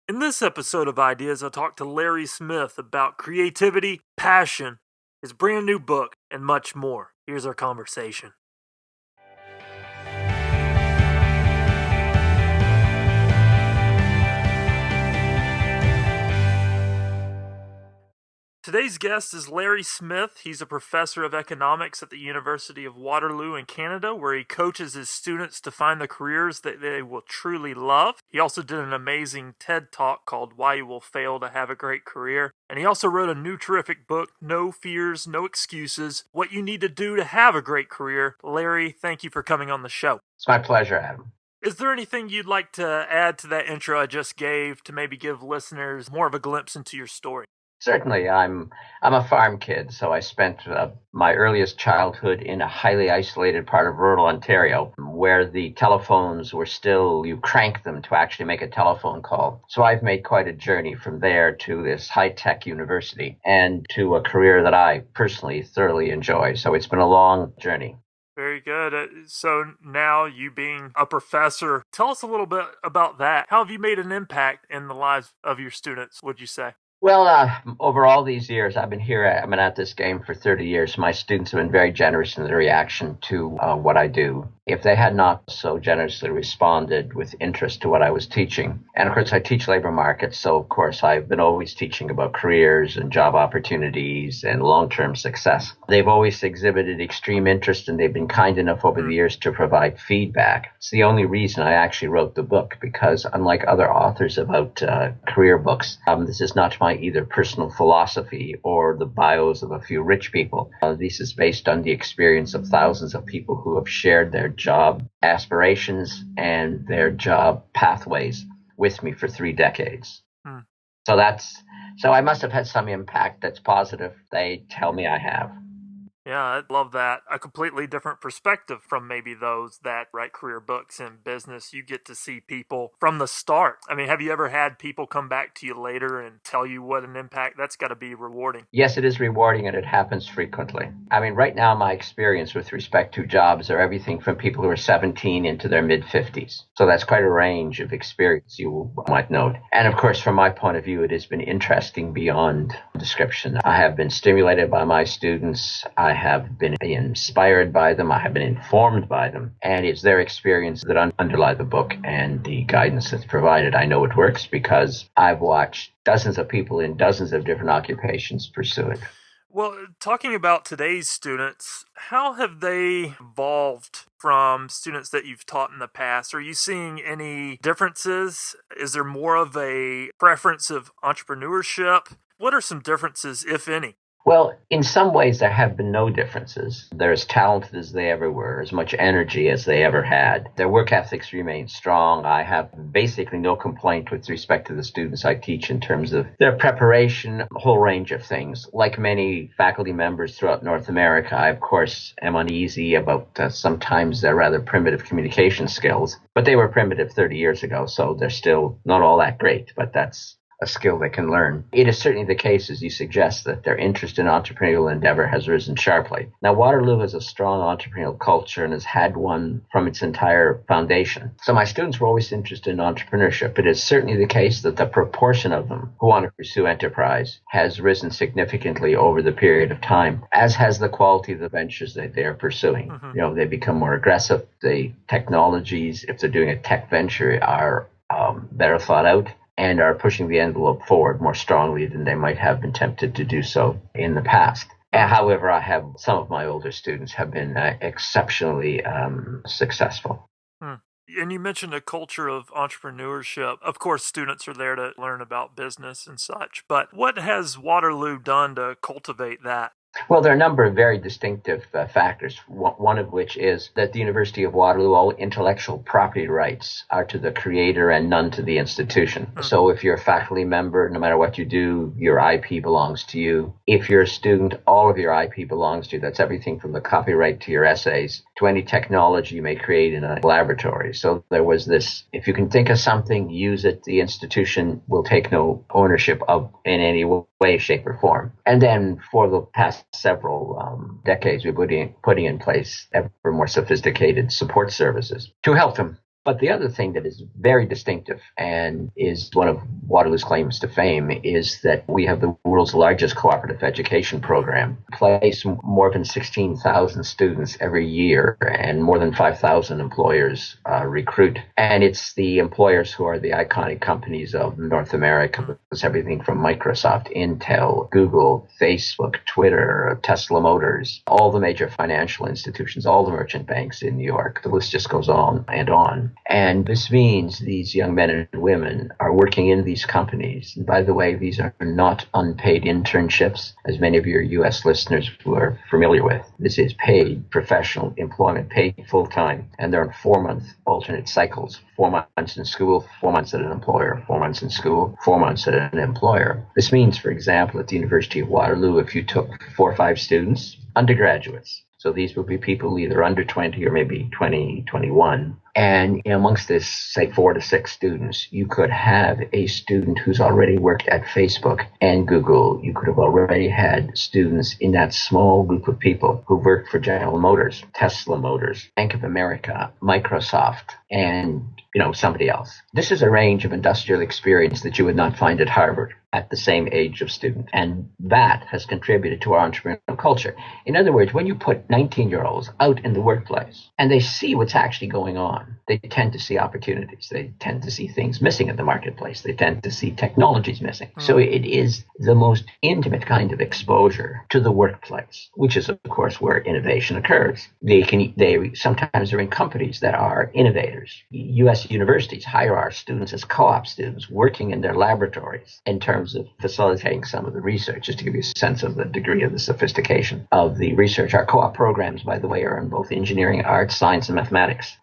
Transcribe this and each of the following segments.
In this episode of Ideas, I talked to Larry Smith about creativity, passion, his brand new book, and much more. Here's our conversation. Today's guest is Larry Smith. He's a professor of economics at the University of Waterloo in Canada, where he coaches his students to find the careers that they will truly love. He also did an amazing TED Talk called Why You Will Fail to Have a Great Career. And he also wrote a new terrific book, No Fears, No Excuses, What You Need to Do to Have a Great Career. Larry, thank you for coming on the show. It's my pleasure, Adam. Is there anything you'd like to add to that intro I just gave to maybe give listeners more of a glimpse into your story? Certainly, I'm a farm kid, so I spent my earliest childhood in a highly isolated part of rural Ontario, where the telephones were still, you crank them to actually make a telephone call. So I've made quite a journey from there to this high-tech university and to a career that I personally thoroughly enjoy. So it's been a long journey. Very good. So now you being a professor, tell us a little bit about that. How have you made an impact in the lives of your students, would you say? Well, over all these years, I've been at this game for 30 years. My students have been very generous in their reaction to what I do. If they had not so generously responded with interest to what I was teaching, and of course I teach labor markets, so of course I've been always teaching about careers and job opportunities and long-term success. They've always exhibited extreme interest, and they've been kind enough over the years to provide feedback. It's the only reason I actually wrote the book, because unlike other authors about career books, this is not my either personal philosophy or the bios of a few rich people. This is based on the experience of thousands of people who have shared their job aspirations and their job pathways with me for 3 decades. So I must have had some impact that's positive. They tell me I have. Yeah, I love that. A completely different perspective from maybe those that write career books in business. You get to see people from the start. I mean, have you ever had people come back to you later and tell you what an impact? That's got to be rewarding. Yes, it is rewarding, and it happens frequently. I mean, right now, my experience with respect to jobs are everything from people who are 17 into their mid-50s. So that's quite a range of experience, you might note. And of course, from my point of view, it has been interesting beyond description. I have been stimulated by my students. I have been inspired by them. I have been informed by them. And it's their experience that underlie the book and the guidance that's provided. I know it works because I've watched dozens of people in dozens of different occupations pursue it. Well, talking about today's students, how have they evolved from students that you've taught in the past? Are you seeing any differences? Is there more of a preference of entrepreneurship? What are some differences, if any? Well, in some ways, there have been no differences. They're as talented as they ever were, as much energy as they ever had. Their work ethics remain strong. I have basically no complaint with respect to the students I teach in terms of their preparation, a whole range of things. Like many faculty members throughout North America, I, of course, am uneasy about sometimes their rather primitive communication skills. But they were primitive 30 years ago, so they're still not all that great, but that's a skill they can learn. It is certainly the case, as you suggest, that their interest in entrepreneurial endeavor has risen sharply. Now, Waterloo has a strong entrepreneurial culture and has had one from its entire foundation. So my students were always interested in entrepreneurship. It is certainly the case that the proportion of them who want to pursue enterprise has risen significantly over the period of time, as has the quality of the ventures that they are pursuing. Mm-hmm. You know, they become more aggressive. The technologies, if they're doing a tech venture, are better thought out, and are pushing the envelope forward more strongly than they might have been tempted to do so in the past. However, some of my older students have been exceptionally successful. And you mentioned a culture of entrepreneurship. Of course, students are there to learn about business and such, but what has Waterloo done to cultivate that? Well, there are a number of very distinctive factors, one of which is that the University of Waterloo, all intellectual property rights are to the creator and none to the institution. Mm-hmm. So if you're a faculty member, no matter what you do, your IP belongs to you. If you're a student, all of your IP belongs to you. That's everything from the copyright to your essays to any technology you may create in a laboratory. So there was this, if you can think of something, use it. The institution will take no ownership of in any way, shape, or form. And then for the past several decades, we've been putting in place ever more sophisticated support services to help them. But the other thing that is very distinctive and is one of Waterloo's claims to fame is that we have the world's largest cooperative education program. Place more than 16,000 students every year, and more than 5,000 employers recruit. And it's the employers who are the iconic companies of North America. It's everything from Microsoft, Intel, Google, Facebook, Twitter, Tesla Motors, all the major financial institutions, all the merchant banks in New York. The list just goes on and on. And this means these young men and women are working in these companies. And by the way, these are not unpaid internships, as many of your U.S. listeners are familiar with. This is paid professional employment, paid full-time. And they're on 4-month alternate cycles, 4 months in school, 4 months at an employer, 4 months in school, 4 months at an employer. This means, for example, at the University of Waterloo, if you took 4 or 5 students, undergraduates, so these would be people either under 20 or maybe 20, 21. And amongst this, say, 4 to 6 students, you could have a student who's already worked at Facebook and Google. You could have already had students in that small group of people who worked for General Motors, Tesla Motors, Bank of America, Microsoft, and somebody else. This is a range of industrial experience that you would not find at Harvard at the same age of student. And that has contributed to our entrepreneurial culture. In other words, when you put 19-year-olds out in the workplace and they see what's actually going on, they tend to see opportunities. They tend to see things missing in the marketplace. They tend to see technologies missing. So it is the most intimate kind of exposure to the workplace, which is, of course, where innovation occurs. They sometimes are in companies that are innovators. U.S. universities hire our students as co-op students working in their laboratories in terms of facilitating some of the research, just to give you a sense of the degree of the sophistication of the research. Our co-op programs, by the way, are in both engineering, arts, science, and mathematics.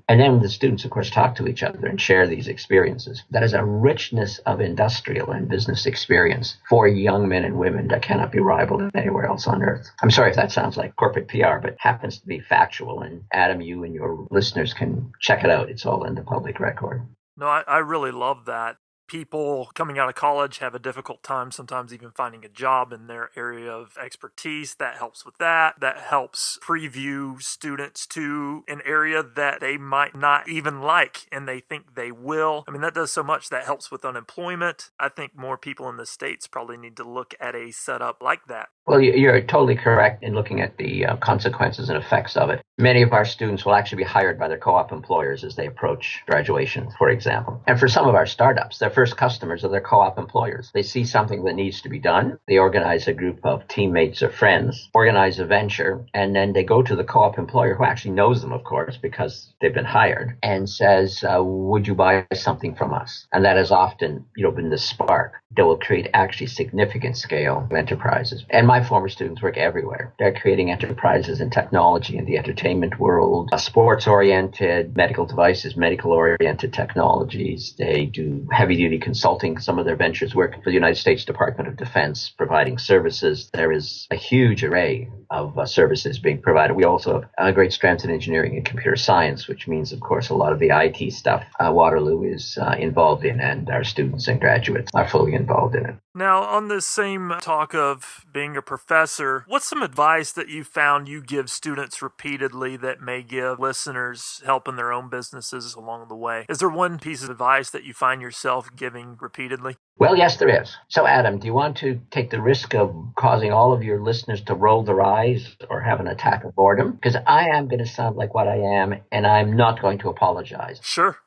And then the students, of course, talk to each other and share these experiences. That is a richness of industrial and business experience for young men and women that cannot be rivaled anywhere else on earth. I'm sorry if that sounds like corporate PR, but happens to be factual. And Adam, you and your listeners can check it out. It's all in the public record. No, I really love that. People coming out of college have a difficult time sometimes even finding a job in their area of expertise. That helps with that. That helps preview students to an area that they might not even like and they think they will. I mean, that does so much. That helps with unemployment. I think more people in the States probably need to look at a setup like that. Well, you're totally correct in looking at the consequences and effects of it. Many of our students will actually be hired by their co-op employers as they approach graduation, for example. And for some of our startups, their first customers are their co-op employers. They see something that needs to be done. They organize a group of teammates or friends, organize a venture, and then they go to the co-op employer, who actually knows them, of course, because they've been hired, and says, would you buy something from us? And that has often, been the spark that will create actually significant scale enterprises. And my former students work everywhere. They're creating enterprises in technology, in the entertainment world, sports-oriented, medical devices, medical-oriented technologies. They do heavy-duty consulting. Some of their ventures work for the United States Department of Defense, providing services. There is a huge array of services being provided. We also have a great strength in engineering and computer science, which means, of course, a lot of the IT stuff Waterloo is involved in, and our students and graduates are fully involved in it. Now, on this same talk of being a professor, what's some advice that you found you give students repeatedly that may give listeners help in their own businesses along the way? Is there one piece of advice that you find yourself giving repeatedly? Well, yes, there is. So, Adam, do you want to take the risk of causing all of your listeners to roll their eyes or have an attack of boredom? Because I am going to sound like what I am, and I'm not going to apologize. Sure.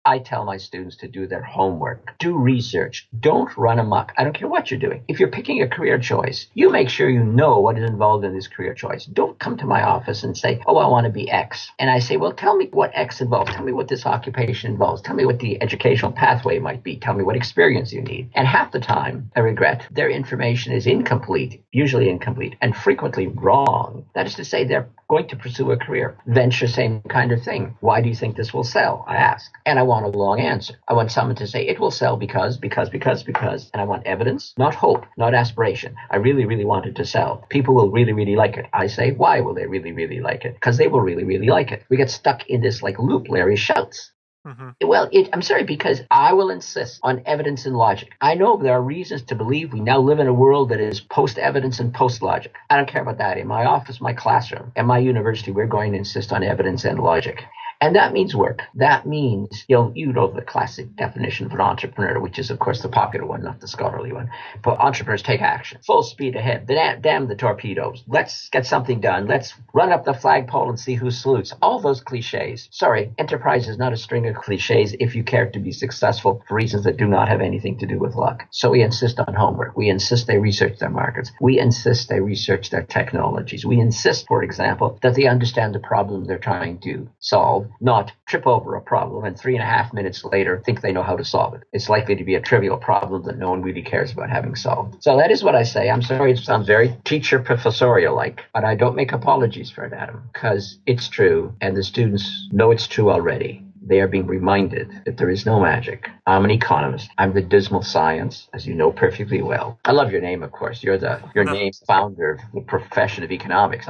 I tell my students to do their homework, do research, don't run amok. I don't care what you're doing. If you're picking a career choice, you make sure you know what is involved in this career choice. Don't come to my office and say, oh, I want to be X. And I say, well, tell me what X involves. Tell me what this occupation involves. Tell me what the educational pathway might be. Tell me what experience you need. And half the time, I regret, their information is incomplete, usually incomplete, and frequently wrong. That is to say, they're going to pursue a career. Venture, same kind of thing. Why do you think this will sell? I ask. And I want a long answer. I want someone to say, it will sell because. And I want evidence, not hope, not aspiration. I really, really want it to sell. People will really, really like it. I say, why will they really, really like it? Because they will really, really like it. We get stuck in this loop, Larry shouts. Mm-hmm. Well, I'm sorry, because I will insist on evidence and logic. I know there are reasons to believe we now live in a world that is post-evidence and post-logic. I don't care about that. In my office, my classroom, and my university, we're going to insist on evidence and logic. And that means work. That means, you know the classic definition of an entrepreneur, which is, of course, the popular one, not the scholarly one. But entrepreneurs take action, full speed ahead. Damn the torpedoes. Let's get something done. Let's run up the flagpole and see who salutes. All those cliches. Sorry, enterprise is not a string of cliches if you care to be successful for reasons that do not have anything to do with luck. So we insist on homework. We insist they research their markets. We insist they research their technologies. We insist, for example, that they understand the problem they're trying to solve, not trip over a problem and 3.5 minutes later think they know how to solve it. It's likely to be a trivial problem that no one really cares about having solved. So that is what I say. I'm sorry it sounds very teacher professorial-like, but I don't make apologies for it, Adam, because it's true, and the students know it's true already. They are being reminded that there is no magic. I'm an economist. I'm the dismal science, as you know perfectly well. I love your name, of course. Your name's founder of the profession of economics.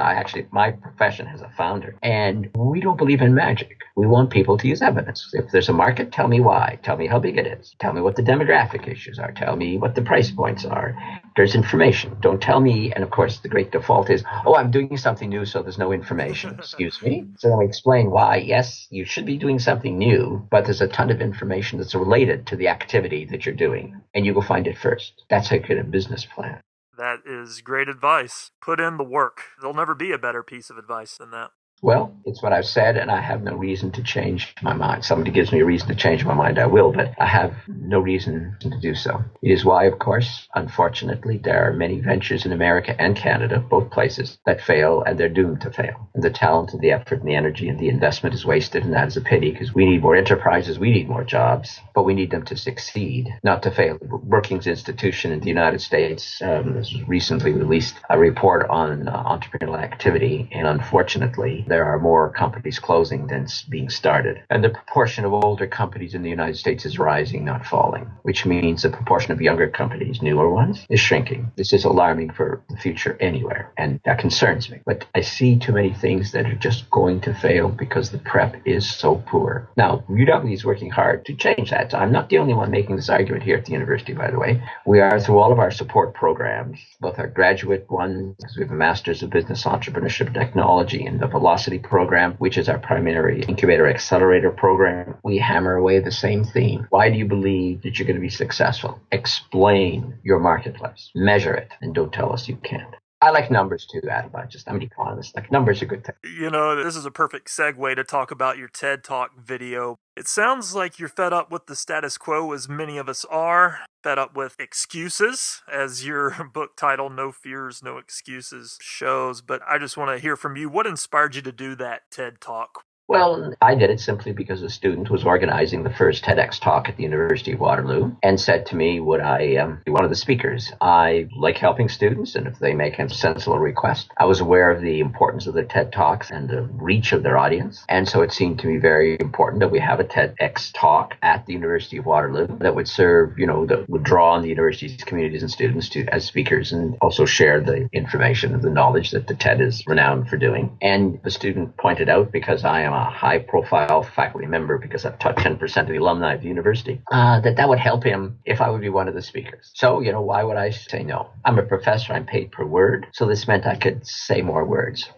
My profession has a founder. And we don't believe in magic. We want people to use evidence. If there's a market, tell me why. Tell me how big it is. Tell me what the demographic issues are. Tell me what the price points are. There's information. Don't tell me. And of course, the great default is, I'm doing something new, so there's no information. Excuse me. So then we explain why, yes, you should be doing something new, but there's a ton of information that's related to the activity that you're doing, and you go find it first. That's how you get a business plan. That is great advice. Put in the work. There'll never be a better piece of advice than that. Well, it's what I've said, and I have no reason to change my mind. Somebody gives me a reason to change my mind, I will, but I have no reason to do so. It is why, of course, unfortunately, there are many ventures in America and Canada, both places, that fail, and they're doomed to fail. And the talent and the effort and the energy and the investment is wasted, and that is a pity, because we need more enterprises, we need more jobs, but we need them to succeed, not to fail. The Brookings Institution in the United States has recently released a report on entrepreneurial activity, and unfortunately, there are more companies closing than being started. And the proportion of older companies in the United States is rising, not falling, which means the proportion of younger companies, newer ones, is shrinking. This is alarming for the future anywhere, and that concerns me. But I see too many things that are just going to fail because the prep is so poor. Now, UW is working hard to change that. I'm not the only one making this argument here at the university, by the way. We are through all of our support programs, both our graduate ones, because we have a Master's of Business Entrepreneurship Technology, and the Velocity program, which is our primary incubator accelerator program. We hammer away the same theme. Why do you believe that you're going to be successful? Explain your marketplace. Measure it, and don't tell us you can't. I like numbers too, Adam. I'm an economist. Like, numbers are a good thing. This is a perfect segue to talk about your TED Talk video. It sounds like you're fed up with the status quo, as many of us are. Fed up with excuses, as your book title, No Fears, No Excuses, shows. But I just want to hear from you. What inspired you to do that TED Talk? Well, I did it simply because a student was organizing the first TEDx talk at the University of Waterloo and said to me, would I be one of the speakers? I like helping students, and if they make a sensible request. I was aware of the importance of the TED Talks and the reach of their audience, and so it seemed to me very important that we have a TEDx talk at the University of Waterloo that would serve, that would draw on the university's communities and students as speakers, and also share the information and the knowledge that the TED is renowned for doing. And the student pointed out, because I am a high-profile faculty member, because I've taught 10% of the alumni of the university, that would help him if I would be one of the speakers. So, why would I say no? I'm a professor. I'm paid per word. So this meant I could say more words.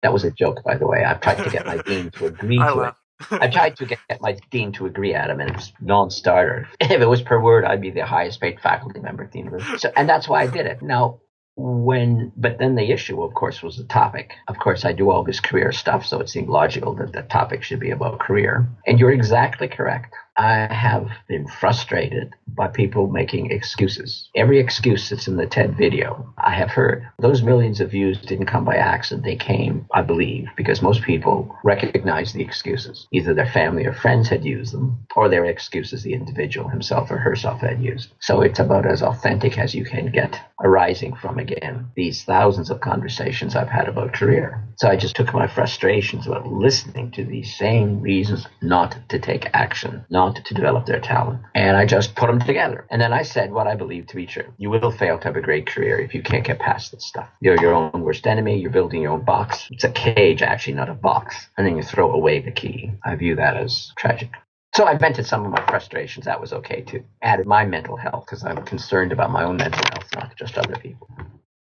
That was a joke, by the way. I've tried to get my dean to agree to it. I tried to get my dean to agree, Adam, and it's non-starter. If it was per word, I'd be the highest paid faculty member at the university. And that's why I did it. Now, but then the issue, of course, was the topic. Of course, I do all this career stuff, so it seemed logical that the topic should be about career. And you're exactly correct. I have been frustrated by people making excuses. Every excuse that's in the TED video, I have heard. Those millions of views didn't come by accident. They came, I believe, because most people recognize the excuses. Either their family or friends had used them, or they were excuses the individual himself or herself had used. So it's about as authentic as you can get, arising from, again, these thousands of conversations I've had about career. So I just took my frustrations about listening to these same reasons not to take action, not to develop their talent. And I just put them together. And then I said what I believe to be true. You will fail to have a great career if you can't get past this stuff. You're your own worst enemy. You're building your own box. It's a cage, actually, not a box. And then you throw away the key. I view that as tragic. So I vented some of my frustrations. That was okay too. Added my mental health, because I'm concerned about my own mental health, not just other people.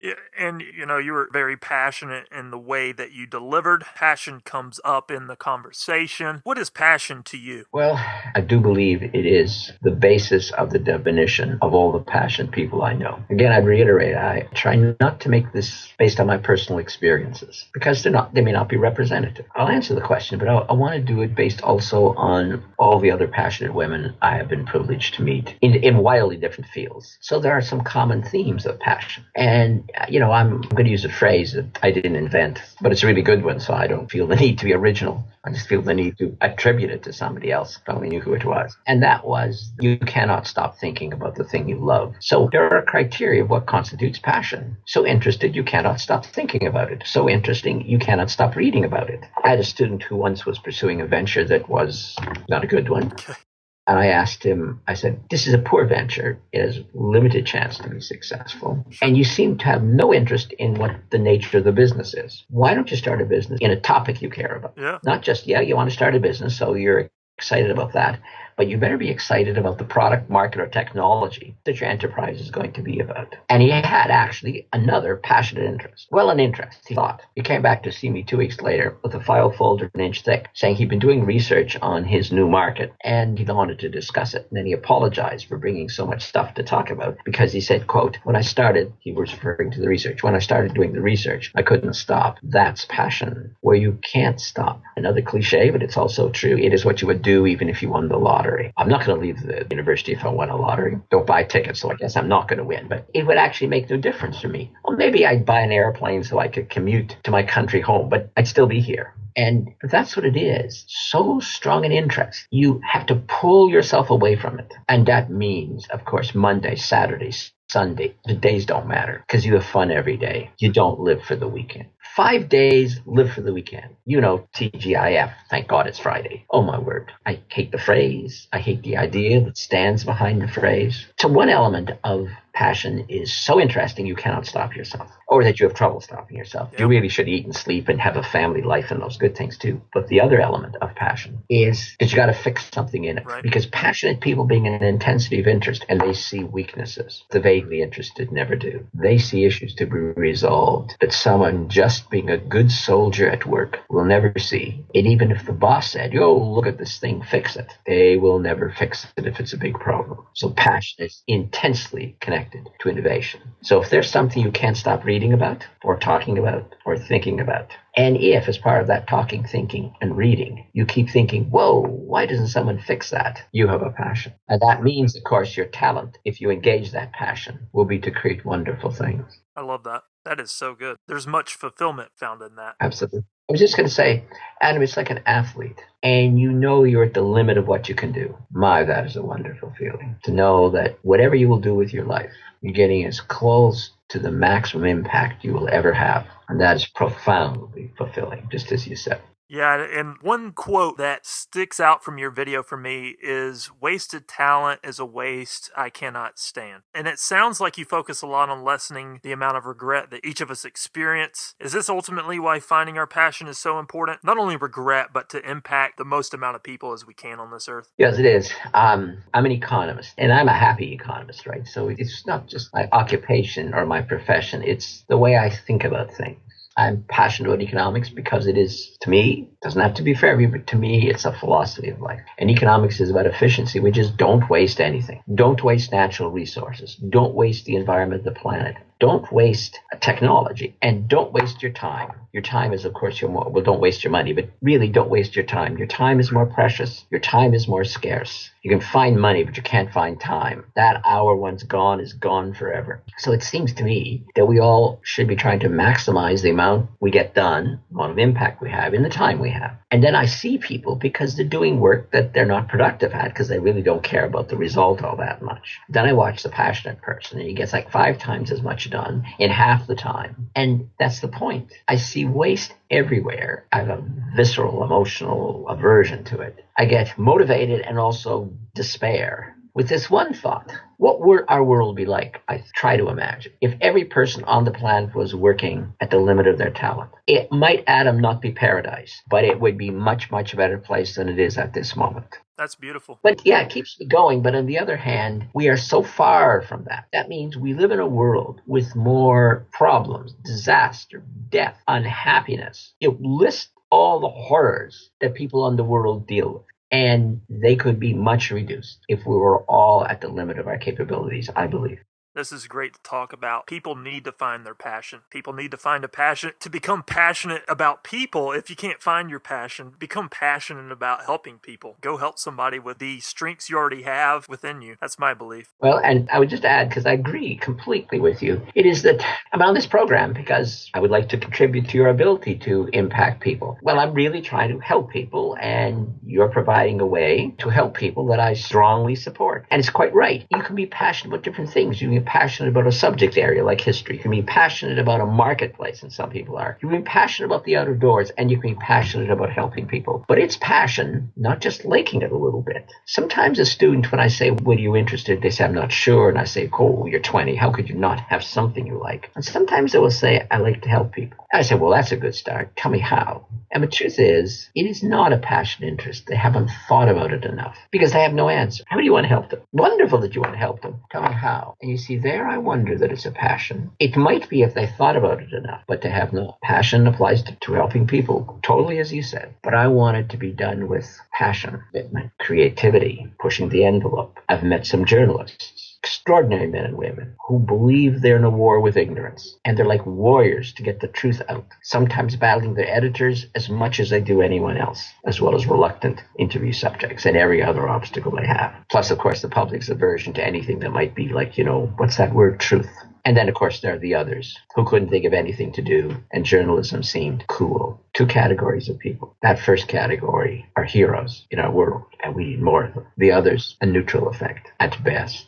Yeah, and you were very passionate in the way that you delivered. Passion comes up in the conversation. What is passion to you? Well, I do believe it is the basis of the definition of all the passionate people I know. Again, I'd reiterate, I try not to make this based on my personal experiences because they may not be representative. I'll answer the question, but I want to do it based also on all the other passionate women I have been privileged to meet in wildly different fields. So there are some common themes of passion. And, I'm going to use a phrase that I didn't invent, but it's a really good one, so I don't feel the need to be original. I just feel the need to attribute it to somebody else if I only knew who it was. And that was, you cannot stop thinking about the thing you love. So there are criteria of what constitutes passion. So interested, you cannot stop thinking about it. So interesting, you cannot stop reading about it. I had a student who once was pursuing a venture that was not a good one. And I asked him, I said, this is a poor venture. It has limited chance to be successful. And you seem to have no interest in what the nature of the business is. Why don't you start a business in a topic you care about? Yeah. Not just, you want to start a business, so you're excited about that. But you better be excited about the product, market, or technology that your enterprise is going to be about. And he had actually another passionate interest. Well, an interest, he thought. He came back to see me 2 weeks later with a file folder an inch thick, saying he'd been doing research on his new market and he wanted to discuss it. And then he apologized for bringing so much stuff to talk about because he said, quote, when I started, he was referring to the research, when I started doing the research, I couldn't stop. That's passion, where you can't stop. Another cliche, but it's also true. It is what you would do even if you won the lottery. I'm not going to leave the university if I won a lottery. Don't buy tickets, so I guess I'm not going to win. But it would actually make no difference for me. Well, maybe I'd buy an airplane so I could commute to my country home, but I'd still be here. And that's what it is. So strong an interest. You have to pull yourself away from it. And that means, of course, Monday, Saturday, Sunday. The days don't matter because you have fun every day. You don't live for the weekend. 5 days, live for the weekend. TGIF. Thank God it's Friday. Oh, my word. I hate the phrase. I hate the idea that stands behind the phrase. So one element of passion is so interesting you cannot stop yourself, or that you have trouble stopping yourself. You really should eat and sleep and have a family life and those good things too. But the other element of passion is that you got to fix something in it. Right. Because passionate people bring an intensity of interest and they see weaknesses. The vaguely interested never do. They see issues to be resolved that someone just being a good soldier at work will never see. And even if the boss said, look at this thing, fix it, they will never fix it if it's a big problem. So passion is intensely connected to innovation. So if there's something you can't stop reading about or talking about or thinking about, and if as part of that talking, thinking, and reading, you keep thinking, whoa, why doesn't someone fix that? You have a passion. And that means, of course, your talent, if you engage that passion, will be to create wonderful things. I love that. That is so good. There's much fulfillment found in that. Absolutely. I was just going to say, Adam, it's like an athlete, and you're at the limit of what you can do. That is a wonderful feeling, to know that whatever you will do with your life, you're getting as close to the maximum impact you will ever have. And that is profoundly fulfilling, just as you said. Yeah, and one quote that sticks out from your video for me is, wasted talent is a waste I cannot stand. And it sounds like you focus a lot on lessening the amount of regret that each of us experience. Is this ultimately why finding our passion is so important? Not only regret, but to impact the most amount of people as we can on this earth? Yes, it is. I'm an economist, and I'm a happy economist, right? So it's not just my occupation or my profession. It's the way I think about things. I'm passionate about economics because it is, to me, doesn't have to be for everybody, but to me, it's a philosophy of life. And economics is about efficiency, which is don't waste anything. Don't waste natural resources. Don't waste the environment, the planet. Don't waste technology, and don't waste your time. Your time is, of course, don't waste your money, but really don't waste your time. Your time is more precious. Your time is more scarce. You can find money, but you can't find time. That hour once gone is gone forever. So it seems to me that we all should be trying to maximize the amount we get done, the amount of impact we have in the time we have. And then I see people, because they're doing work that they're not productive at, because they really don't care about the result all that much. Then I watch the passionate person, and he gets like 5 times as much done in half the time. And that's the point. I see waste everywhere. I have a visceral, emotional aversion to it. I get motivated and also despair with this one thought. What would our world be like? I try to imagine. If every person on the planet was working at the limit of their talent, it might, Adam, not be paradise, but it would be much, much better place than it is at this moment. That's beautiful. But yeah, it keeps me going. But on the other hand, we are so far from that. That means we live in a world with more problems, disaster, death, unhappiness. You list all the horrors that people on the world deal with. And they could be much reduced if we were all at the limit of our capabilities, I believe. This is great to talk about. People need to find their passion. People need to find a passion to become passionate about people. If you can't find your passion, become passionate about helping people. Go help somebody with the strengths you already have within you. That's my belief. Well, and I would just add, because I agree completely with you, it is that I'm on this program because I would like to contribute to your ability to impact people. Well, I'm really trying to help people, and you're providing a way to help people that I strongly support. And it's quite right. You can be passionate about different things. You can be passionate about a subject area like history. You can be passionate about a marketplace, and some people are. You can be passionate about the outer doors, and you can be passionate about helping people. But it's passion, not just liking it a little bit. Sometimes a student, when I say, what are you interested? They say, I'm not sure. And I say, cool, you're 20. How could you not have something you like? And sometimes they will say, I like to help people. And I say, well, that's a good start. Tell me how. And the truth is, it is not a passion interest. They haven't thought about it enough because they have no answer. How do you want to help them? Wonderful that you want to help them. Tell me how. And you see, there I wonder that it's a passion. It might be if they thought about it enough, but to have no passion applies to helping people, totally as you said. But I want it to be done with passion, commitment, creativity, pushing the envelope. I've met some journalists, extraordinary men and women who believe they're in a war with ignorance, and they're like warriors to get the truth out, sometimes battling their editors as much as they do anyone else, as well as reluctant interview subjects and every other obstacle they have. Plus, of course, the public's aversion to anything that might be like, what's that word, truth. And then, of course, there are the others who couldn't think of anything to do, and journalism seemed cool. Two categories of people. That first category are heroes in our world, and we need more of them. The others, a neutral effect, at best.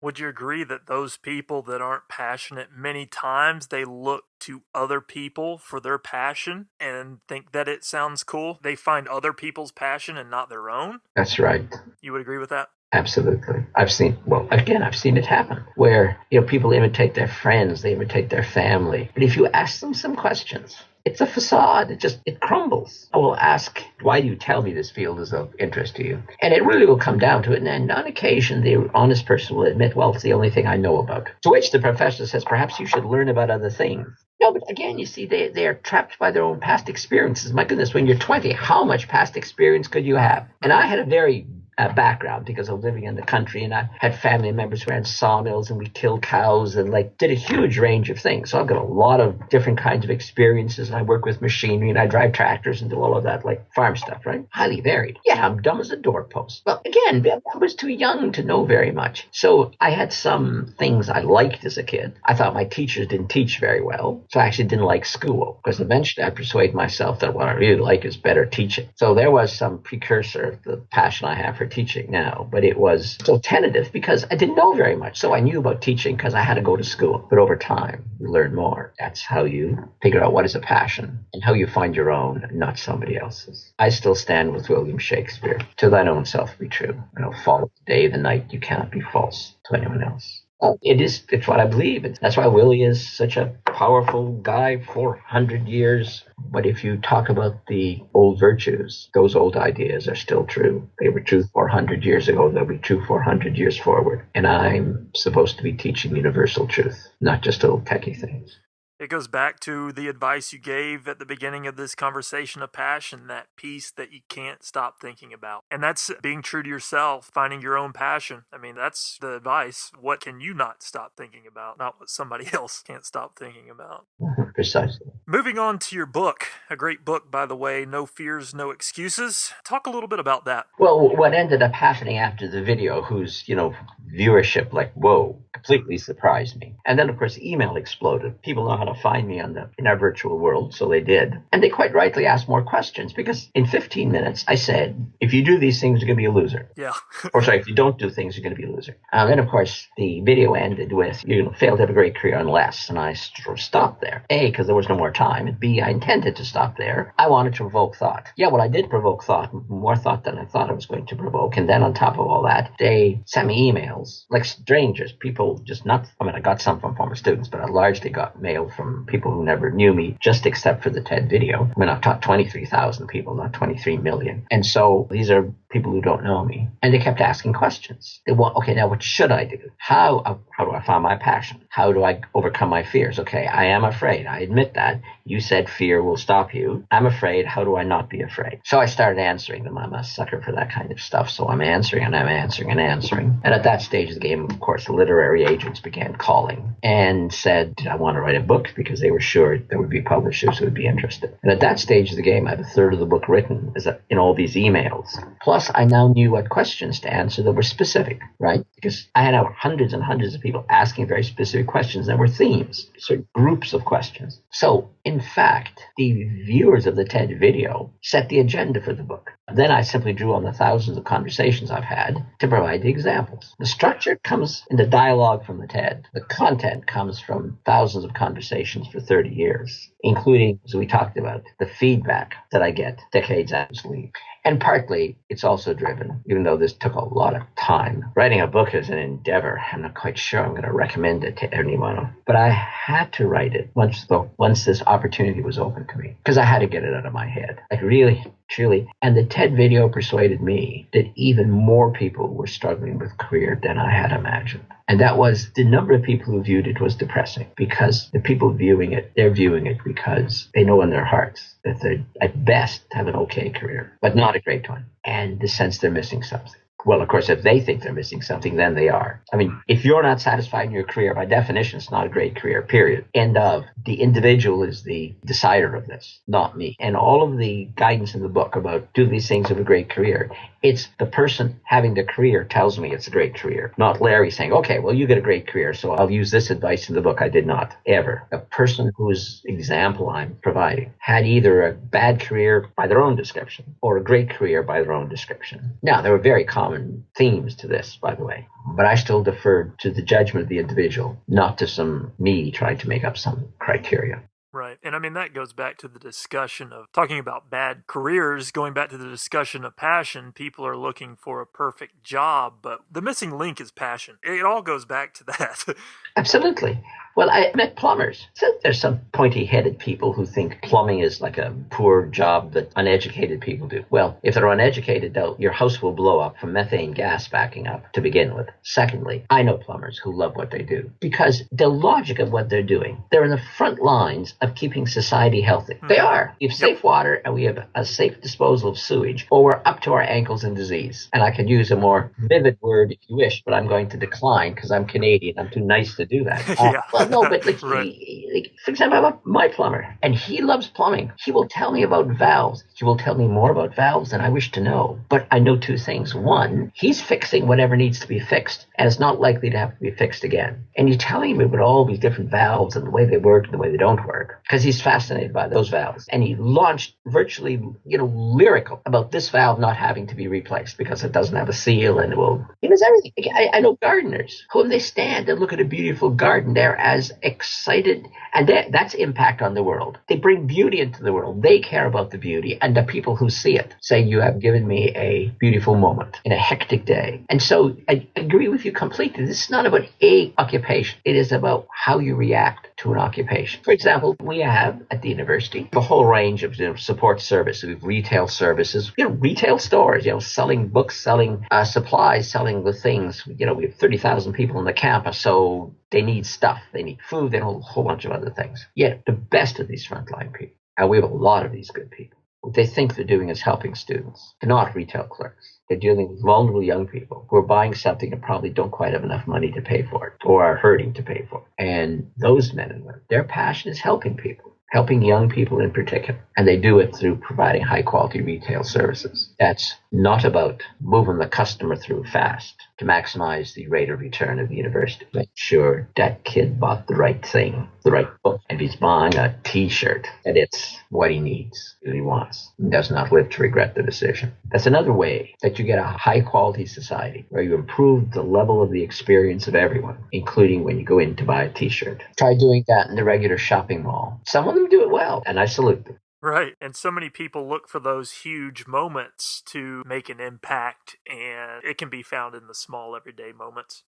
Would you agree that those people that aren't passionate, many times they look to other people for their passion and think that it sounds cool? They find other people's passion and not their own? That's right. You would agree with that? Absolutely. I've seen it happen where, people imitate their friends, they imitate their family. But if you ask them some questions, it's a facade. It crumbles. I will ask, why do you tell me this field is of interest to you? And it really will come down to it. And on occasion, the honest person will admit, well, it's the only thing I know about. To which the professor says, perhaps you should learn about other things. No, but again, you see, they are trapped by their own past experiences. My goodness, when you're 20, how much past experience could you have? And I had a very background because I was living in the country, and I had family members who ran sawmills, and we killed cows and did a huge range of things. So I've got a lot of different kinds of experiences, and I work with machinery, and I drive tractors and do all of that, like farm stuff, right? Highly varied. Yeah, I'm dumb as a doorpost. Well, again, I was too young to know very much. So I had some things I liked as a kid. I thought my teachers didn't teach very well, so I actually didn't like school, because eventually I persuaded myself that what I really like is better teaching. So there was some precursor of the passion I have for teaching now, but it was still tentative because I didn't know very much. So I knew about teaching because I had to go to school. But over time, you learn more. That's how you figure out what is a passion and how you find your own, not somebody else's. I still stand with William Shakespeare. To thine own self be true. Follow the day, the night. You cannot be false to anyone else. It's what I believe. That's why Willie is such a powerful guy, 400 years. But if you talk about the old virtues, those old ideas are still true. They were true 400 years ago. They'll be true 400 years forward. And I'm supposed to be teaching universal truth, not just little techie things. It goes back to the advice you gave at the beginning of this conversation of passion, that piece that you can't stop thinking about. And that's being true to yourself, finding your own passion. I mean, that's the advice. What can you not stop thinking about? Not what somebody else can't stop thinking about. Precisely. Moving on to your book, a great book, by the way, No Fears, No Excuses. Talk a little bit about that. Well, what ended up happening after the video, whose, viewership, whoa, completely surprised me. And then, of course, email exploded. People know how to find me in our virtual world, so they did. And they quite rightly asked more questions because in 15 minutes, I said, if you do these things, you're going to be a loser. Yeah. Or sorry, if you don't do things, you're going to be a loser. And of course, the video ended with, you're going to fail to have a great career unless. And I stopped there. A, because there was no more time. And B, I intended to stop there. I wanted to provoke thought. Yeah, well, I did provoke thought, more thought than I thought I was going to provoke. And then on top of all that, they sent me emails, like strangers, people just not, I mean, I got some from former students, but I largely got mail from people who never knew me, just except for the TED video. I mean, I've taught 23,000 people, not 23 million. And so these are people who don't know me. And they kept asking questions. They want, okay, now what should I do? How do I find my passion? How do I overcome my fears? Okay, I am afraid. I admit that. You said fear will stop you. I'm afraid. How do I not be afraid? So I started answering them. I'm a sucker for that kind of stuff. So I'm answering and I'm answering and answering. And at that stage of the game, of course, the literary agents began calling and said, I want to write a book because they were sure there would be publishers who would be interested. And at that stage of the game, I had a third of the book written in all these emails. Plus, I now knew what questions to answer that were specific, right? Because I had hundreds and hundreds of people asking very specific questions that were themes, so groups of questions. So, in fact, the viewers of the TED video set the agenda for the book. Then I simply drew on the thousands of conversations I've had to provide the examples. The structure comes in the dialogue from the TED. The content comes from thousands of conversations for 30 years, including, as we talked about, the feedback that I get decades after leave. And partly, it's also driven, even though this took a lot of time. Writing a book is an endeavor. I'm not quite sure I'm going to recommend it to anyone. But I had to write it once this opportunity was open to me, because I had to get it out of my head. Like really, truly. And the TED video persuaded me that even more people were struggling with career than I had imagined. And that was the number of people who viewed it was depressing, because the people viewing it, they're viewing it because they know in their hearts that they at best have an okay career, but not a great one. And the sense they're missing something. Well, of course, if they think they're missing something, then they are. I mean, if you're not satisfied in your career, by definition, it's not a great career, period. End of. The individual is the decider of this, not me. And all of the guidance in the book about do these things have a great career, it's the person having the career tells me it's a great career, not Larry saying, okay, well, you get a great career, so I'll use this advice in the book. I did not, ever. The person whose example I'm providing had either a bad career by their own description or a great career by their own description. Now, there were very common themes to this, by the way, but I still deferred to the judgment of the individual, not to me trying to make up some criteria. Right. And I mean, that goes back to the discussion of talking about bad careers, going back to the discussion of passion. People are looking for a perfect job, but the missing link is passion. It all goes back to that. Absolutely. Well, I met plumbers. So there's some pointy-headed people who think plumbing is like a poor job that uneducated people do. Well, if they're uneducated, your house will blow up from methane gas backing up to begin with. Secondly, I know plumbers who love what they do because the logic of what they're doing, they're in the front lines of keeping society healthy. Mm-hmm. They are. We have safe water and we have a safe disposal of sewage, or we're up to our ankles in disease. And I could use a more vivid word if you wish, but I'm going to decline because I'm Canadian. I'm too nice to do that. Yeah. No, but Right. For example, I'm my plumber, and he loves plumbing. He will tell me about valves. He will tell me more about valves than I wish to know. But I know two things. One, he's fixing whatever needs to be fixed, and it's not likely to have to be fixed again. And he's telling me about all these different valves and the way they work and the way they don't work, because he's fascinated by those valves. And he launched virtually, lyrical about this valve not having to be replaced because it doesn't have a seal and it will. He knows everything. I know gardeners who, when they stand and look at a beautiful garden, they're as excited, and that's impact on the world. They bring beauty into the world. They care about the beauty, and the people who see it say, you have given me a beautiful moment in a hectic day. And so I agree with you completely. This is not about a occupation. It is about how you react to an occupation. For example, we have at the university a whole range of support services. We have retail services, retail stores, selling books, selling supplies, selling the things. We have 30,000 people on the campus, so they need stuff. They need food. They need a whole bunch of other things. Yet the best of these frontline people, and we have a lot of these good people, what they think they're doing is helping students. They're not retail clerks. They're dealing with vulnerable young people who are buying something and probably don't quite have enough money to pay for it or are hurting to pay for it. And those men and women, their passion is helping people, helping young people in particular. And they do it through providing high-quality retail services. That's not about moving the customer through fast. to maximize the rate of return of the university. Make sure that kid bought the right thing, the right book. If he's buying a t-shirt, that it's what he needs, what he wants, and does not live to regret the decision. That's another way that you get a high-quality society where you improve the level of the experience of everyone, including when you go in to buy a t-shirt. Try doing that in the regular shopping mall. Some of them do it well, and I salute them. Right. And so many people look for those huge moments to make an impact, and it can be found in the small everyday moments.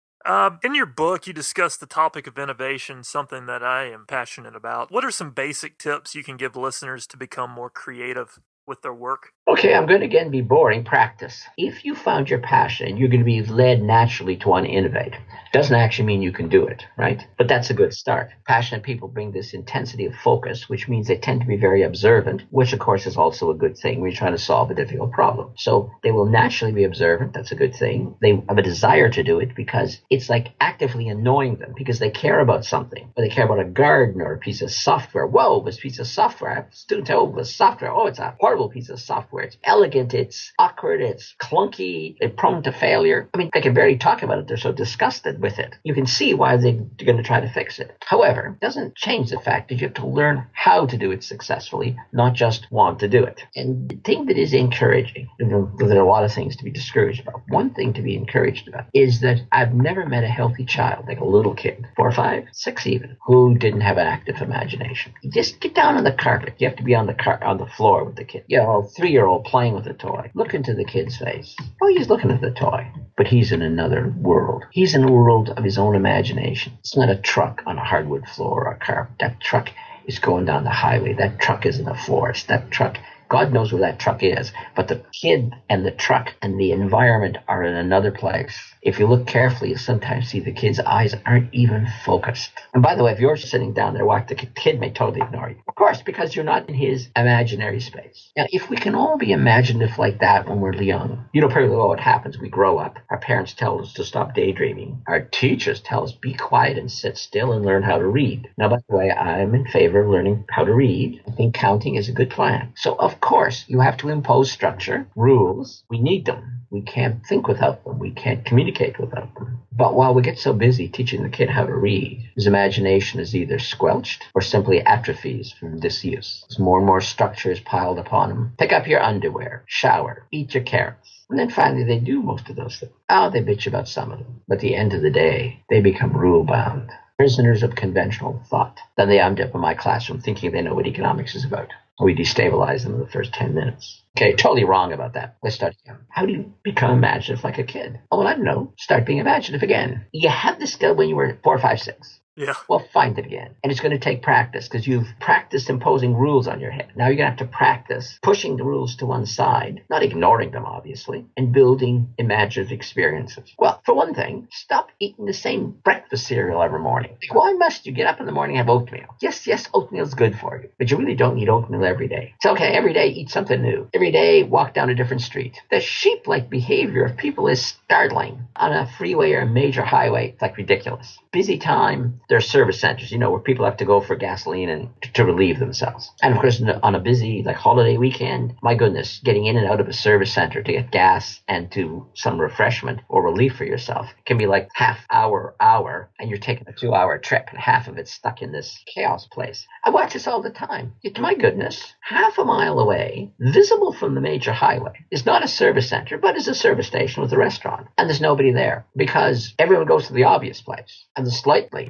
In your book, you discuss the topic of innovation, something that I am passionate about. What are some basic tips you can give listeners to become more creative with their work? Okay, I'm going to again be boring. Practice. If you found your passion, you're going to be led naturally to want to innovate. Doesn't actually mean you can do it, right? But that's a good start. Passionate people bring this intensity of focus, which means they tend to be very observant, which of course is also a good thing when you're trying to solve a difficult problem. So they will naturally be observant. That's a good thing. They have a desire to do it because it's like actively annoying them because they care about something. Or they care about a garden or a piece of software. Whoa, this piece of software. I have a student tell me this software. Oh, it's a horrible piece of software. It's elegant, it's awkward, it's clunky, it's prone to failure. I mean, they can barely talk about it. They're so disgusted with it. You can see why they're going to try to fix it. However, it doesn't change the fact that you have to learn how to do it successfully, not just want to do it. And the thing that is encouraging, there are a lot of things to be discouraged about. One thing to be encouraged about is that I've never met a healthy child, like a little kid, 4 or 5, 6 even, who didn't have an active imagination. You just get down on the carpet. You have to be on the floor with the kid. You know, 3-year-old playing with a toy. Look into the kid's face. Oh, he's looking at the toy, but he's in another world. He's in a world of his own imagination. It's not a truck on a hardwood floor or a carpet. That truck is going down the highway. That truck is in a forest. That truck, God knows where that truck is, but the kid and the truck and the environment are in another place. If you look carefully, you sometimes see the kid's eyes aren't even focused. And by the way, if you're sitting down there watching, the kid may totally ignore you. Of course, because you're not in his imaginary space. Now, if we can all be imaginative like that when we're young, you know pretty well what happens. We grow up. Our parents tell us to stop daydreaming. Our teachers tell us be quiet and sit still and learn how to read. Now, by the way, I'm in favor of learning how to read. I think counting is a good plan. So, of course, you have to impose structure, rules. We need them. We can't think without them. We can't communicate without them. But while we get so busy teaching the kid how to read, his imagination is either squelched or simply atrophies from disuse. As more and more structure is piled upon him. Pick up your underwear, shower, eat your carrots. And then finally they do most of those things. Oh, they bitch about some of them. But at the end of the day, they become rule-bound. Prisoners of conventional thought. Then they end up in my classroom thinking they know what economics is about. We destabilize them in the first 10 minutes. Okay, totally wrong about that. Let's start again. How do you become imaginative like a kid? Oh, well, I don't know. Start being imaginative again. You had this skill when you were 4, 5, 6. Yeah. Well, find it again. And it's going to take practice because you've practiced imposing rules on your head. Now you're going to have to practice pushing the rules to one side, not ignoring them, obviously, and building imaginative experiences. Well, for one thing, stop eating the same breakfast cereal every morning. Like, why must you get up in the morning and have oatmeal? Yes, oatmeal's good for you, but you really don't need oatmeal every day. It's okay, every day eat something new. Every day walk down a different street. The sheep-like behavior of people is startling. On a freeway or a major highway, it's like ridiculous. Busy time, there are service centers, where people have to go for gasoline and to relieve themselves. And of course, on a busy holiday weekend, my goodness, getting in and out of a service center to get gas and to some refreshment or relief for yourself can be like half hour, and you're taking a 2-hour trip and half of it's stuck in this chaos place. I watch this all the time. My goodness, half a mile away, visible from the major highway, is not a service center, but is a service station with a restaurant. And there's nobody there because everyone goes to the obvious place. And the slightly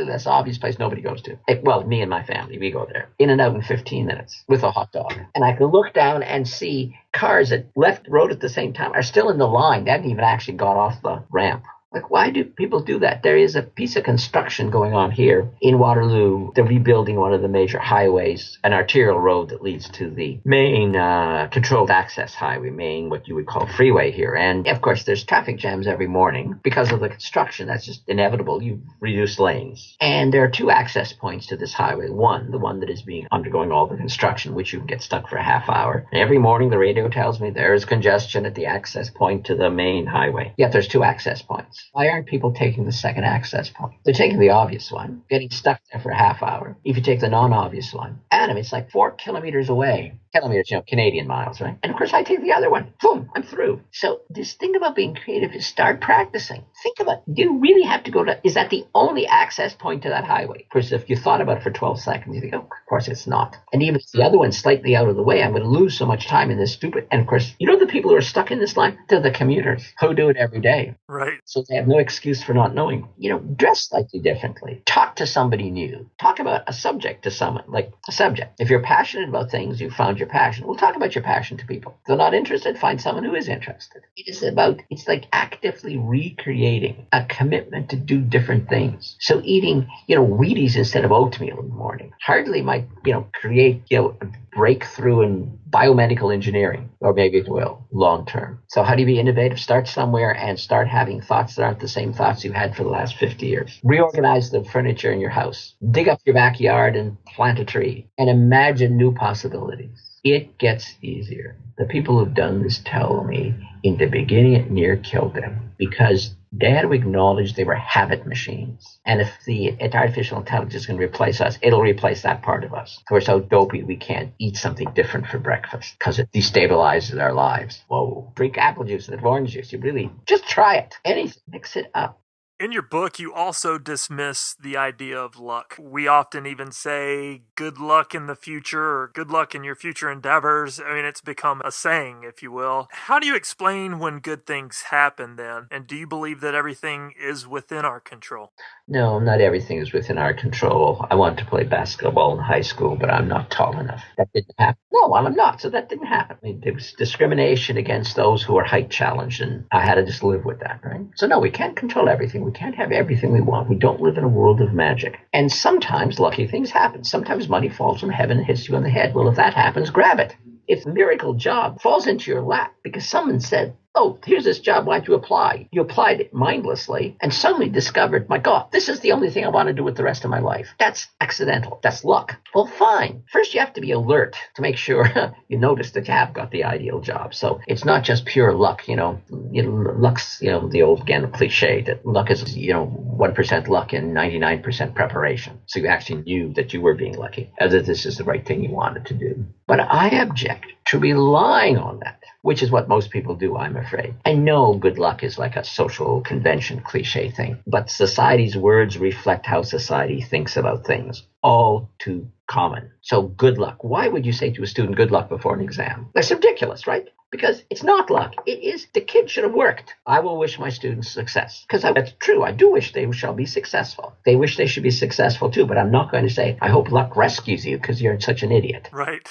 less obvious place nobody goes to. Well, me and my family, we go there. In and out in 15 minutes with a hot dog. And I can look down and see cars that left the road at the same time are still in the line. They haven't even actually got off the ramp. Like, why do people do that? There is a piece of construction going on here in Waterloo. They're rebuilding one of the major highways, an arterial road that leads to the main controlled access highway, main what you would call freeway here. And, of course, there's traffic jams every morning because of the construction. That's just inevitable. You reduce lanes. And there are 2 access points to this highway. One, the one that is undergoing all the construction, which you can get stuck for a half hour. And every morning, the radio tells me there is congestion at the access point to the main highway. Yet there's 2 access points. roads. Why aren't people taking the second access point? They're taking the obvious one, getting stuck there for a half hour. If you take the non-obvious one, Adam, it's like 4 kilometers away. Kilometers, Canadian miles, right? And of course, I take the other one. Boom, I'm through. So this thing about being creative is start practicing. Think about it. Do you really have to go to, is that the only access point to that highway? Of course, if you thought about it for 12 seconds, you think, oh, of course it's not. And even if the other one's slightly out of the way, I'm going to lose so much time in this stupid. And of course, the people who are stuck in this line, they're the commuters who do it every day. Right. So they have no excuse for not knowing. Dress slightly differently. Talk to somebody new. Talk about a subject to someone, like a subject. If you're passionate about things, you found your passion. Well, talk about your passion to people. If they're not interested, find someone who is interested. It's like actively recreating a commitment to do different things. So eating, Wheaties instead of oatmeal in the morning hardly might, create, a breakthrough in biomedical engineering, or maybe it will long term. So how do you be innovative? Start somewhere and start having thoughts that aren't the same thoughts you had for the last 50 years. Reorganize the furniture in your house. Dig up your backyard and plant a tree and imagine new possibilities. It gets easier. The people who've done this tell me in the beginning it near killed them because they had to acknowledge they were habit machines. And if the artificial intelligence is going to replace us, it'll replace that part of us. We're so dopey we can't eat something different for breakfast because it destabilizes our lives. Whoa. Drink apple juice and orange juice. You really, just try it. Anything. Mix it up. In your book, you also dismiss the idea of luck. We often even say good luck in the future or good luck in your future endeavors. I mean, it's become a saying, if you will. How do you explain when good things happen then? And do you believe that everything is within our control? No, not everything is within our control. I wanted to play basketball in high school, but I'm not tall enough. That didn't happen. No, well, I'm not, so that didn't happen. I mean, there was discrimination against those who are height challenged, and I had to just live with that, right? So no, we can't control everything. We can't have everything we want. We don't live in a world of magic. And sometimes lucky things happen. Sometimes money falls from heaven and hits you on the head. Well, if that happens, grab it. If a miracle job falls into your lap because someone said, oh, here's this job, why don't you apply? You applied it mindlessly and suddenly discovered, my God, this is the only thing I want to do with the rest of my life. That's accidental. That's luck. Well, fine. First, you have to be alert to make sure you notice that you have got the ideal job. So it's not just pure luck. Luck's, the old, again, cliche that luck is, 1% luck and 99% preparation. So you actually knew that you were being lucky, as if this is the right thing you wanted to do. But I object to relying on that, which is what most people do, I'm afraid. I know good luck is like a social convention cliche thing, but society's words reflect how society thinks about things, all too common. So good luck. Why would you say to a student good luck before an exam? That's ridiculous, right? Because it's not luck. It is the kid should have worked. I will wish my students success. Because that's true. I do wish they shall be successful. They wish they should be successful too, but I'm not going to say, I hope luck rescues you because you're such an idiot. Right.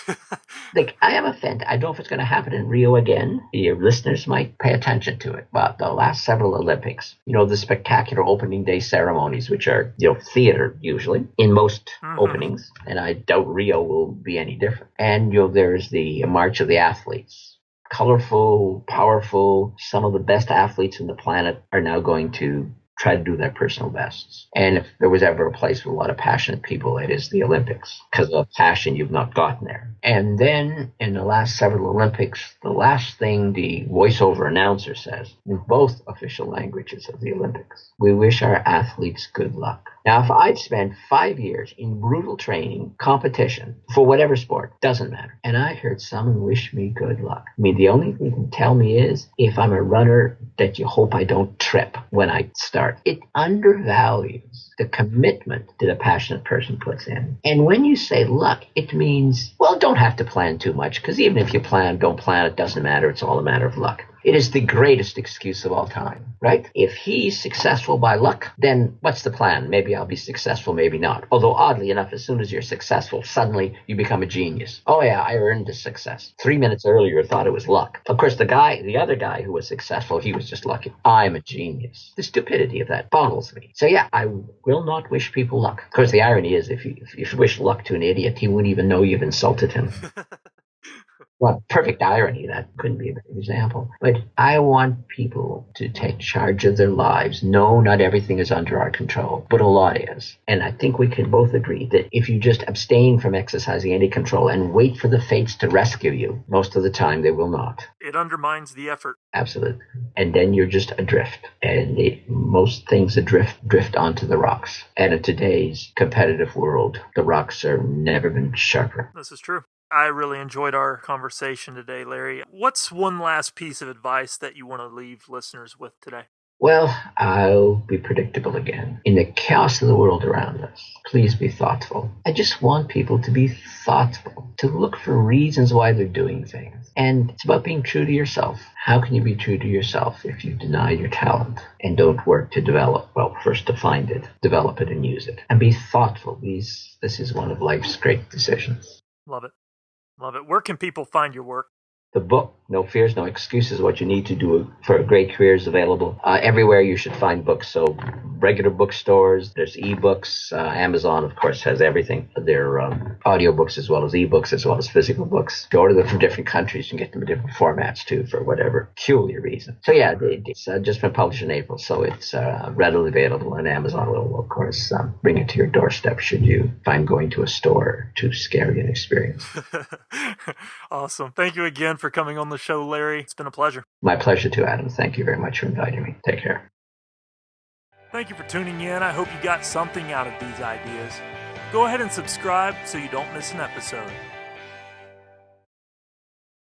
I am offended. I don't know if it's going to happen in Rio again. Your listeners might pay attention to it. But the last several Olympics, the spectacular opening day ceremonies, which are, theater usually in most openings. And I doubt Rio will be any different. And, there's the March of the Athletes. Colorful, powerful, some of the best athletes on the planet are now going to try to do their personal bests. And if there was ever a place with a lot of passionate people, it is the Olympics. Because of passion, you've not gotten there. And then in the last several Olympics, the last thing the voiceover announcer says in both official languages of the Olympics, we wish our athletes good luck. Now, if I'd spent 5 years in brutal training, competition, for whatever sport, doesn't matter, and I heard someone wish me good luck, I mean, the only thing you can tell me is, if I'm a runner, that you hope I don't trip when I start. It undervalues the commitment that a passionate person puts in. And when you say luck, it means, well, don't have to plan too much, because even if you don't plan, it doesn't matter. It's all a matter of luck. It is the greatest excuse of all time, right? If he's successful by luck, then what's the plan? Maybe I'll be successful, maybe not. Although oddly enough, as soon as you're successful, suddenly you become a genius. Oh yeah, I earned this success. 3 minutes earlier, thought it was luck. Of course, the other guy who was successful, he was just lucky. I'm a genius. The stupidity of that boggles me. So yeah, I will not wish people luck. Of course, the irony is if you wish luck to an idiot, he wouldn't even know you've insulted him. Well, perfect irony. That couldn't be a better example. But I want people to take charge of their lives. No, not everything is under our control, but a lot is. And I think we can both agree that if you just abstain from exercising any control and wait for the fates to rescue you, most of the time they will not. It undermines the effort. Absolutely. And then you're just adrift. And most things drift onto the rocks. And in today's competitive world, the rocks have never been sharper. This is true. I really enjoyed our conversation today, Larry. What's one last piece of advice that you want to leave listeners with today? Well, I'll be predictable again. In the chaos of the world around us, please be thoughtful. I just want people to be thoughtful, to look for reasons why they're doing things. And it's about being true to yourself. How can you be true to yourself if you deny your talent and don't work to develop? Well, first to find it, develop it, and use it. And be thoughtful. This is one of life's great decisions. Love it. Love it. Where can people find your work? The book, No Fears, No Excuses, What You Need to Do for a Great Career, is available everywhere you should find books. So regular bookstores, there's ebooks. Amazon, of course, has everything. There are audiobooks as well as ebooks, as well as physical books. You order them from different countries and get them in different formats, too, for whatever peculiar reason. So, yeah, it's just been published in April, so it's readily available. And Amazon will, of course, bring it to your doorstep should you find going to a store too scary an experience. Awesome. Thank you again for coming on the show, Larry. It's been a pleasure. My pleasure too, Adam. Thank you very much for inviting me. Take care. Thank you for tuning in. I hope you got something out of these ideas. Go ahead and subscribe so you don't miss an episode.